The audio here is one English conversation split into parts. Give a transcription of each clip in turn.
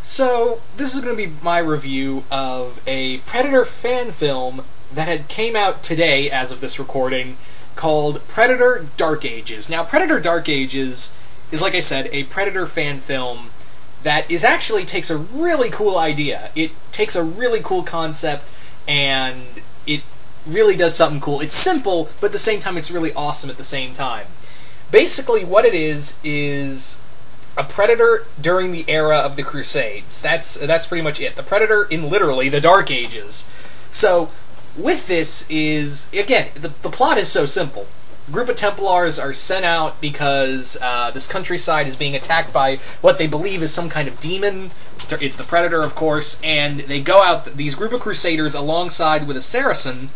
So, this is going to be my review of a Predator fan film that had came out today, as of this recording, called Predator Dark Ages. Now, Predator Dark Ages is, like I said, a Predator fan film that actually takes a really cool idea. It takes a really cool concept, and it really does something cool. It's simple, but at the same time it's really awesome at the same time. Basically, what it is a Predator during the era of the Crusades. That's pretty much it. The Predator in literally the Dark Ages. So, with this is, again, the plot is so simple. A group of Templars are sent out because this countryside is being attacked by what they believe is some kind of demon. It's the Predator, of course, and they go out, these group of Crusaders, alongside with a Saracen,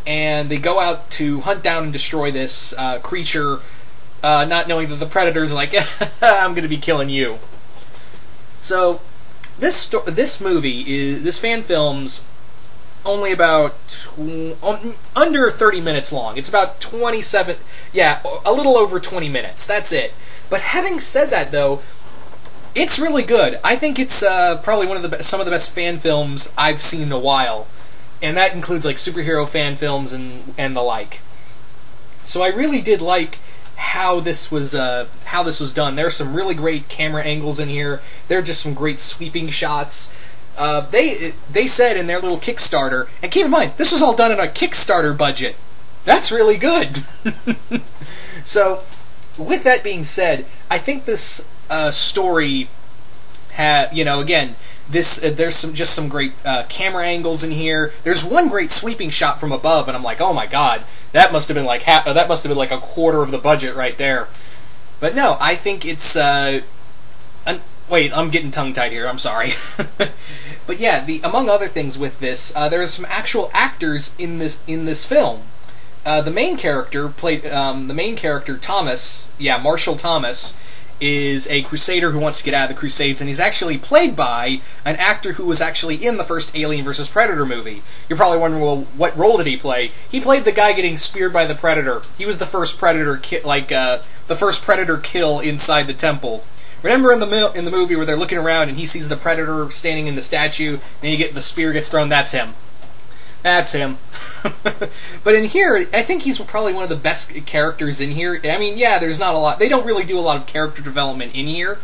and they go out to hunt down and destroy this creature, not knowing that the Predator's like, I'm going to be killing you. So, this fan film's only about under 30 minutes long. It's about 27, yeah, a little over 20 minutes. That's it. But having said that, though, it's really good. I think it's probably some of the best fan films I've seen in a while, and that includes like superhero fan films and the like. So I really did like how this was done. There are some really great camera angles in here. There are just some great sweeping shots. They said in their little Kickstarter, and keep in mind, this was all done on a Kickstarter budget. That's really good. So, with that being said, I think this story again, there's some great camera angles in here. There's one great sweeping shot from above, and I'm like, oh my god, that must have been like a quarter of the budget right there. But no, I think it's wait, I'm getting tongue-tied here, I'm sorry. But yeah, among other things with this, there's some actual actors in this film. The main character, Thomas, Marshall Thomas, is a Crusader who wants to get out of the Crusades, and he's actually played by an actor who was actually in the first Alien vs. Predator movie. You're probably wondering, well, what role did he play? He played the guy getting speared by the Predator. He was the first Predator kill inside the temple. Remember in the movie where they're looking around and he sees the Predator standing in the statue, and the spear gets thrown? That's him. That's him. But in here, I think he's probably one of the best characters in here. I mean, yeah, there's not a lot. They don't really do a lot of character development in here,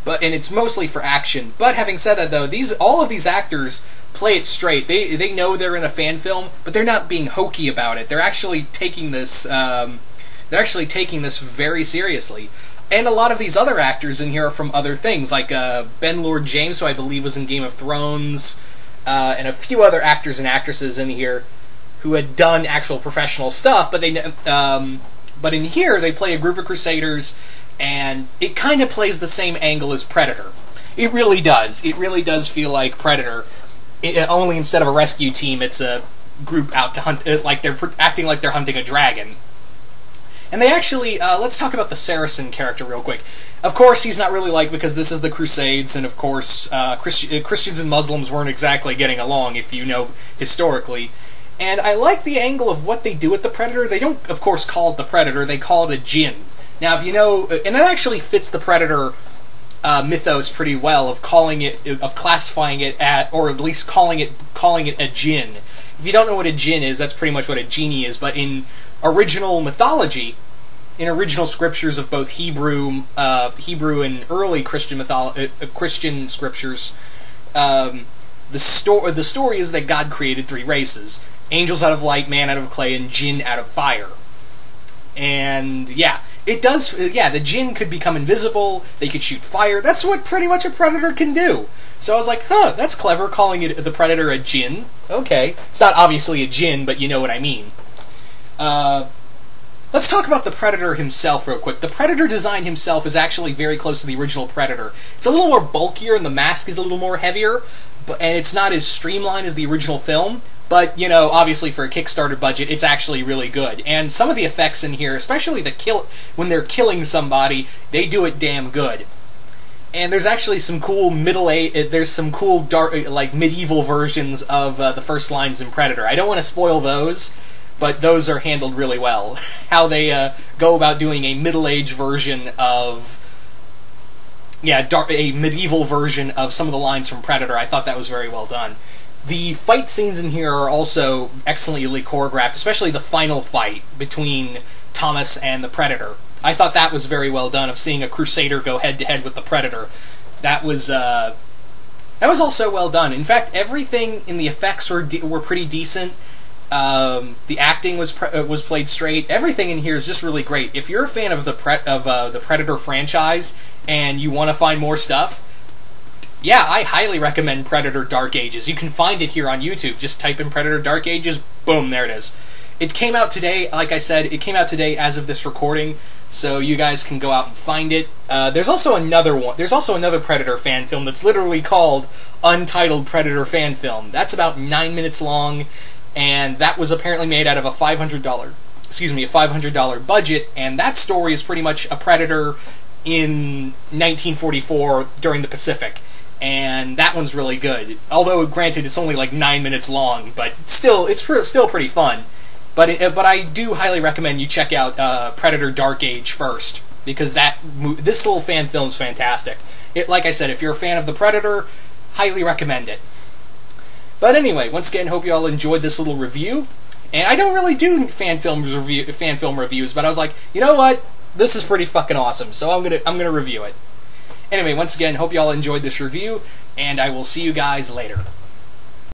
and it's mostly for action. But having said that, though, all of these actors play it straight. They know they're in a fan film, but they're not being hokey about it. They're actually taking this. Very seriously. And a lot of these other actors in here are from other things, like Ben Lord James, who I believe was in Game of Thrones, and a few other actors and actresses in here who had done actual professional stuff, but in here they play a group of Crusaders, and it kind of plays the same angle as Predator. It really does. It really does feel like Predator. Only instead of a rescue team, it's a group out to hunt, like they're acting like they're hunting a dragon. And they actually, let's talk about the Saracen character real quick. Of course, he's not really liked because this is the Crusades, and of course, Christians and Muslims weren't exactly getting along, if you know, historically. And I like the angle of what they do with the Predator. They don't, of course, call it the Predator, they call it a Jinn. Now, if you know, and that actually fits the Predator mythos pretty well, of classifying it or at least calling it a Jinn. If you don't know what a Jinn is, that's pretty much what a genie is, but in original mythology, in original scriptures of both Hebrew and early Christian Christian scriptures, the story is that God created three races: angels out of light, man out of clay, and jinn out of fire. And yeah, it does. Yeah, the jinn could become invisible. They could shoot fire. That's what pretty much a Predator can do. So I was like, huh, that's clever, calling the Predator a jinn. Okay, it's not obviously a jinn, but you know what I mean. Let's talk about the Predator himself real quick. The Predator design himself is actually very close to the original Predator. It's a little more bulkier, and the mask is a little more heavier, and it's not as streamlined as the original film, but, you know, obviously for a Kickstarter budget, it's actually really good. And some of the effects in here, especially when they're killing somebody, they do it damn good. And there's actually some cool dark, like, medieval versions of the first lines in Predator. I don't want to spoil those, but those are handled really well. How they go about doing a middle-aged version of yeah, a medieval version of some of the lines from Predator. I thought that was very well done. The fight scenes in here are also excellently choreographed, especially the final fight between Thomas and the Predator. I thought that was very well done, of seeing a Crusader go head-to-head with the Predator. That was also well done. In fact, everything in the effects were pretty decent. The acting was played straight. Everything in here is just really great. If you're a fan of the Predator franchise and you want to find more stuff, yeah, I highly recommend Predator Dark Ages. You can find it here on YouTube. Just type in Predator Dark Ages, boom, there it is. It came out today, like I said, it came out today as of this recording, so you guys can go out and find it. There's also another one. There's also another Predator fan film that's literally called Untitled Predator Fan Film. That's about 9 minutes long, and that was apparently made out of a $500 budget, and that story is pretty much a Predator in 1944 during the Pacific. And that one's really good. Although, granted, it's only like 9 minutes long, but it's still pretty fun. But I do highly recommend you check out Predator Dark Age first, because this little fan film's fantastic. Like I said, if you're a fan of the Predator, highly recommend it. But anyway, once again, hope you all enjoyed this little review. And I don't really do fan film reviews, but I was like, you know what? This is pretty fucking awesome, so I'm gonna review it. Anyway, once again, hope you all enjoyed this review, and I will see you guys later.